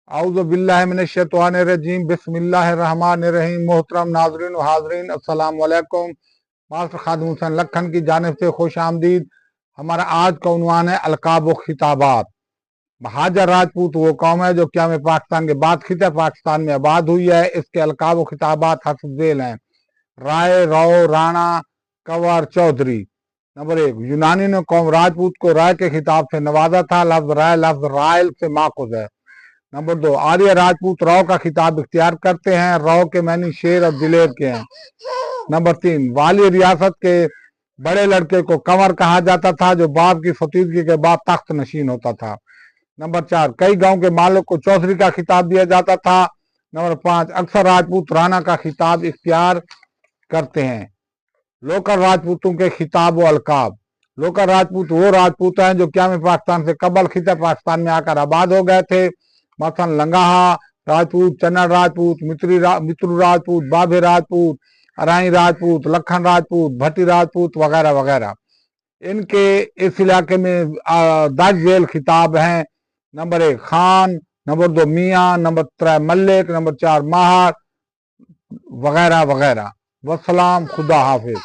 اعوذ باللہ من الشیطان الرجیم بسم اللہ الرحمن الرحیم۔ محترم ناظرین و حاضرین السلام علیکم۔ ماسٹر خادم حسین لکھن کی جانب سے خوش آمدید۔ ہمارا آج کا عنوان ہے القاب و خطابات۔ مہاجر راجپوت وہ قوم ہے جو قیام پاکستان کے بعد خطہ پاکستان میں آباد ہوئی ہے۔ اس کے القاب و خطابات حسب ذیل ہیں: رائے، رو، رانا، کنور، چودھری۔ نمبر 1، یونانی نے قوم راجپوت کو رائے کے خطاب سے نوازا تھا۔ لفظ رائے لفظ رائل سے ماخوذ ہے۔ نمبر 2، آریہ راجپوت رو کا خطاب اختیار کرتے ہیں۔ رو کے معنی شیر اور دلیر کے ہیں۔ نمبر 3، والی ریاست کے بڑے لڑکے کو کنور کہا جاتا تھا جو باپ کی فتیدگی کے بعد تخت نشین ہوتا تھا۔ نمبر 4، کئی گاؤں کے مالک کو چودھری کا خطاب دیا جاتا تھا۔ نمبر 5، اکثر راجپوت رانا کا خطاب اختیار کرتے ہیں۔ لوکل راجپوتوں کے خطاب و القاب۔ لوکل راجپوت وہ راجپوت ہیں جو قیام پاکستان سے قبل خطہ پاکستان میں آ کر آباد ہو گئے تھے، مثلا لنگاہا راجپوت، چنر راجپوت، مترو راجپوت، بابے راجپوت، ارائیں راجپوت، لکھن راجپوت، بھٹی راجپوت وغیرہ وغیرہ۔ ان کے اس علاقے میں درج ذیل خطاب ہیں: نمبر 1، خان، نمبر 2، میاں، نمبر 3، ملک، نمبر 4، ماہر وغیرہ وغیرہ۔ والسلام، خدا حافظ۔